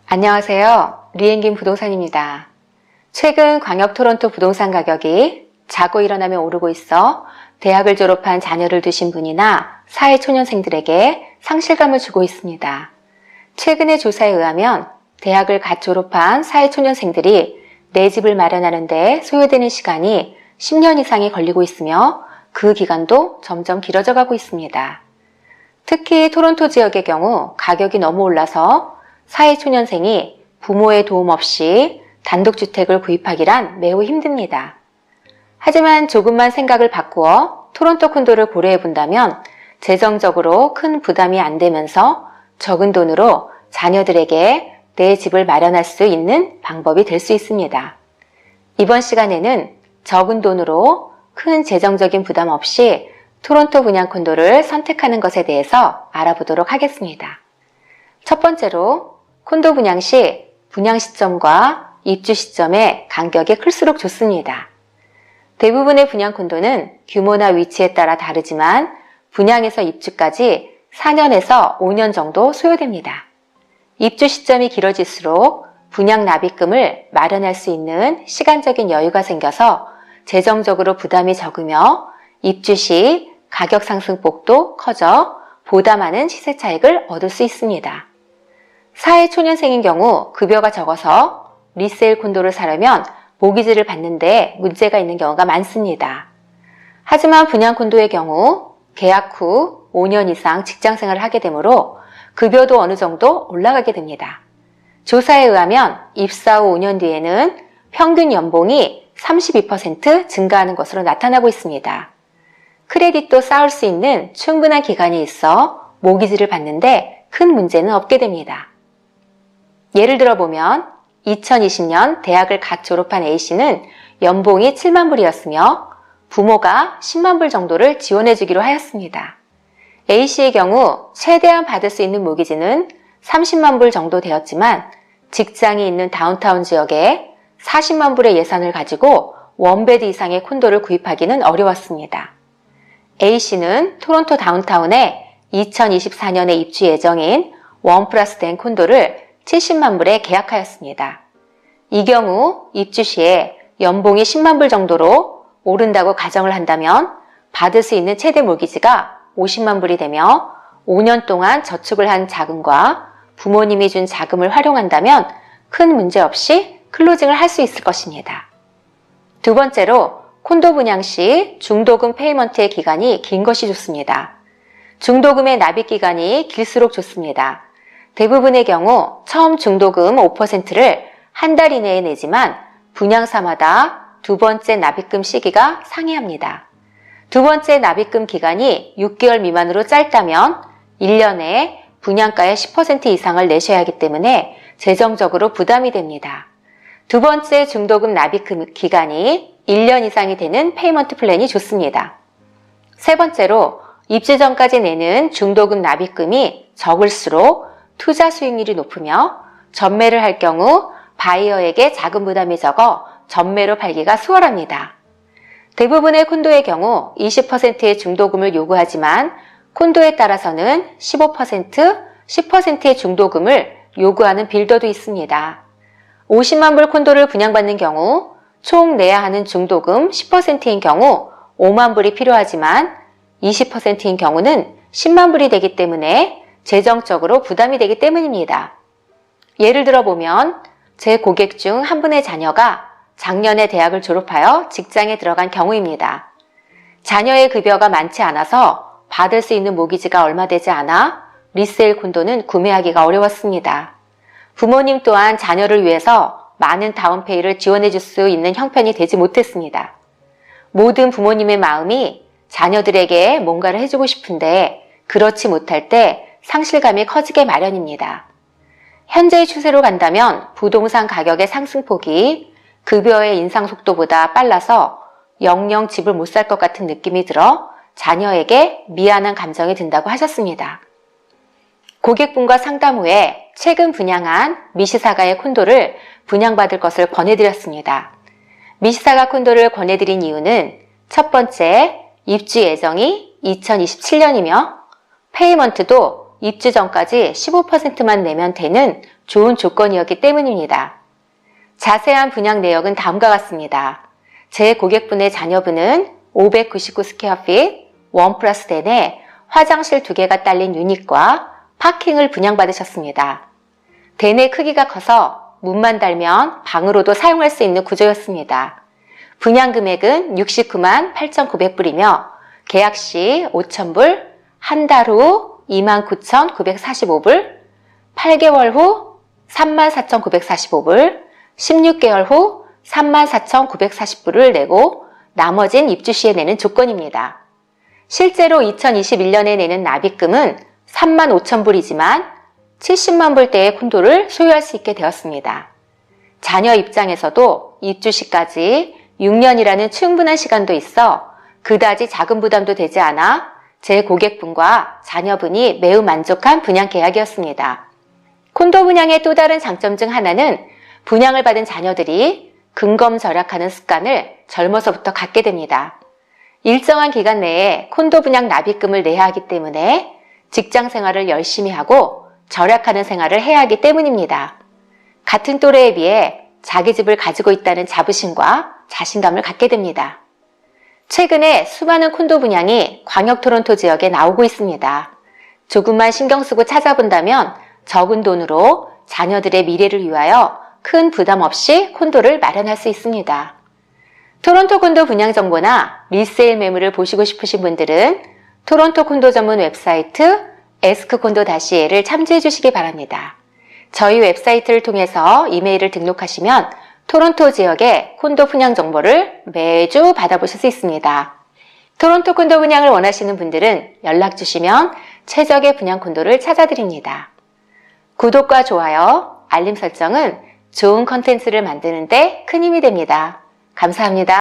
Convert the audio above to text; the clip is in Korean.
안녕하세요. 리엔김 부동산입니다. 최근 광역 토론토 부동산 가격이 자고 일어나면 오르고 있어 대학을 졸업한 자녀를 두신 분이나 사회초년생들에게 상실감을 주고 있습니다. 최근의 조사에 의하면 대학을 갓 졸업한 사회초년생들이 내 집을 마련하는 데 소요되는 시간이 10년 이상이 걸리고 있으며 그 기간도 점점 길어져 가고 있습니다. 특히 토론토 지역의 경우 가격이 너무 올라서 사회초년생이 부모의 도움 없이 단독주택을 구입하기란 매우 힘듭니다. 하지만 조금만 생각을 바꾸어 토론토 콘도를 고려해 본다면 재정적으로 큰 부담이 안 되면서 적은 돈으로 자녀들에게 내 집을 마련할 수 있는 방법이 될 수 있습니다. 이번 시간에는 적은 돈으로 큰 재정적인 부담 없이 토론토 분양 콘도를 선택하는 것에 대해서 알아보도록 하겠습니다. 첫 번째로 콘도 분양 시 분양 시점과 입주 시점의 간격이 클수록 좋습니다. 대부분의 분양 콘도는 규모나 위치에 따라 다르지만 분양에서 입주까지 4년에서 5년 정도 소요됩니다. 입주 시점이 길어질수록 분양 납입금을 마련할 수 있는 시간적인 여유가 생겨서 재정적으로 부담이 적으며 입주 시 가격 상승폭도 커져 보다 많은 시세 차익을 얻을 수 있습니다. 사회초년생인 경우 급여가 적어서 리세일 콘도를 사려면 모기지를 받는데 문제가 있는 경우가 많습니다. 하지만 분양 콘도의 경우 계약 후 5년 이상 직장생활을 하게 되므로 급여도 어느 정도 올라가게 됩니다. 조사에 의하면 입사 후 5년 뒤에는 평균 연봉이 32% 증가하는 것으로 나타나고 있습니다. 크레딧도 쌓을 수 있는 충분한 기간이 있어 모기지를 받는데 큰 문제는 없게 됩니다. 예를 들어보면 2020년 대학을 갓 졸업한 A씨는 연봉이 7만 불이었으며 부모가 10만 불 정도를 지원해 주기로 하였습니다. A씨의 경우 최대한 받을 수 있는 모기지는 30만 불 정도 되었지만 직장이 있는 다운타운 지역에 40만 불의 예산을 가지고 원베드 이상의 콘도를 구입하기는 어려웠습니다. A씨는 토론토 다운타운에 2024년에 입주 예정인 1+10 콘도를 70만 불에 계약하였습니다. 이 경우 입주 시에 연봉이 10만 불 정도로 오른다고 가정을 한다면 받을 수 있는 최대 모기지가 50만 불이 되며 5년 동안 저축을 한 자금과 부모님이 준 자금을 활용한다면 큰 문제 없이 클로징을 할 수 있을 것입니다. 두 번째로 콘도 분양 시 중도금 페이먼트의 기간이 긴 것이 좋습니다. 중도금의 납입 기간이 길수록 좋습니다. 대부분의 경우 처음 중도금 5%를 한 달 이내에 내지만 분양사마다 두 번째 납입금 시기가 상이합니다. 두 번째 납입금 기간이 6개월 미만으로 짧다면 1년에 분양가의 10% 이상을 내셔야 하기 때문에 재정적으로 부담이 됩니다. 두 번째 중도금 납입금 기간이 1년 이상이 되는 페이먼트 플랜이 좋습니다. 세 번째로 입주 전까지 내는 중도금 납입금이 적을수록 투자 수익률이 높으며 전매를 할 경우 바이어에게 자금 부담이 적어 전매로 팔기가 수월합니다. 대부분의 콘도의 경우 20%의 중도금을 요구하지만 콘도에 따라서는 15%, 10%의 중도금을 요구하는 빌더도 있습니다. 50만 불 콘도를 분양받는 경우 총 내야 하는 중도금 10%인 경우 5만 불이 필요하지만 20%인 경우는 10만 불이 되기 때문에 재정적으로 부담이 되기 때문입니다. 예를 들어보면 제 고객 중 한 분의 자녀가 작년에 대학을 졸업하여 직장에 들어간 경우입니다. 자녀의 급여가 많지 않아서 받을 수 있는 모기지가 얼마 되지 않아 리세일 콘도는 구매하기가 어려웠습니다. 부모님 또한 자녀를 위해서 많은 다운페이를 지원해 줄 수 있는 형편이 되지 못했습니다. 모든 부모님의 마음이 자녀들에게 뭔가를 해주고 싶은데 그렇지 못할 때 상실감이 커지게 마련입니다. 현재의 추세로 간다면 부동산 가격의 상승폭이 급여의 인상 속도보다 빨라서 영영 집을 못 살 것 같은 느낌이 들어 자녀에게 미안한 감정이 든다고 하셨습니다. 고객분과 상담 후에 최근 분양한 미시사가의 콘도를 분양받을 것을 권해드렸습니다. 미시사가 콘도를 권해드린 이유는 첫 번째, 입주 예정이 2027년이며 페이먼트도 입주 전까지 15%만 내면 되는 좋은 조건이었기 때문입니다. 자세한 분양 내역은 다음과 같습니다. 제 고객분의 자녀분은 599스퀘어핏, 1+10에 화장실 2개가 딸린 유닛과 파킹을 분양받으셨습니다. 대내 크기가 커서 문만 달면 방으로도 사용할 수 있는 구조였습니다. 분양 금액은 69만 8,900불이며 계약 시 5,000불, 한 달 후 29,945불, 8개월 후 34,945불, 16개월 후 34,940불을 내고 나머진 입주 시에 내는 조건입니다. 실제로 2021년에 내는 납입금은 35,000불이지만 70만 불대의 콘도를 소유할 수 있게 되었습니다. 자녀 입장에서도 입주 시까지 6년이라는 충분한 시간도 있어 그다지 작은 부담도 되지 않아 제 고객분과 자녀분이 매우 만족한 분양 계약이었습니다. 콘도 분양의 또 다른 장점 중 하나는 분양을 받은 자녀들이 근검 절약하는 습관을 젊어서부터 갖게 됩니다. 일정한 기간 내에 콘도 분양 납입금을 내야 하기 때문에 직장 생활을 열심히 하고 절약하는 생활을 해야 하기 때문입니다. 같은 또래에 비해 자기 집을 가지고 있다는 자부심과 자신감을 갖게 됩니다. 최근에 수많은 콘도 분양이 광역 토론토 지역에 나오고 있습니다. 조금만 신경 쓰고 찾아본다면 적은 돈으로 자녀들의 미래를 위하여 큰 부담 없이 콘도를 마련할 수 있습니다. 토론토 콘도 분양 정보나 리세일 매물을 보시고 싶으신 분들은 토론토 콘도 전문 웹사이트 askcondo-a를 참조해 주시기 바랍니다. 저희 웹사이트를 통해서 이메일을 등록하시면 토론토 지역의 콘도 분양 정보를 매주 받아보실 수 있습니다. 토론토 콘도 분양을 원하시는 분들은 연락 주시면 최적의 분양 콘도를 찾아드립니다. 구독과 좋아요, 알림 설정은 좋은 컨텐츠를 만드는 데 큰 힘이 됩니다. 감사합니다.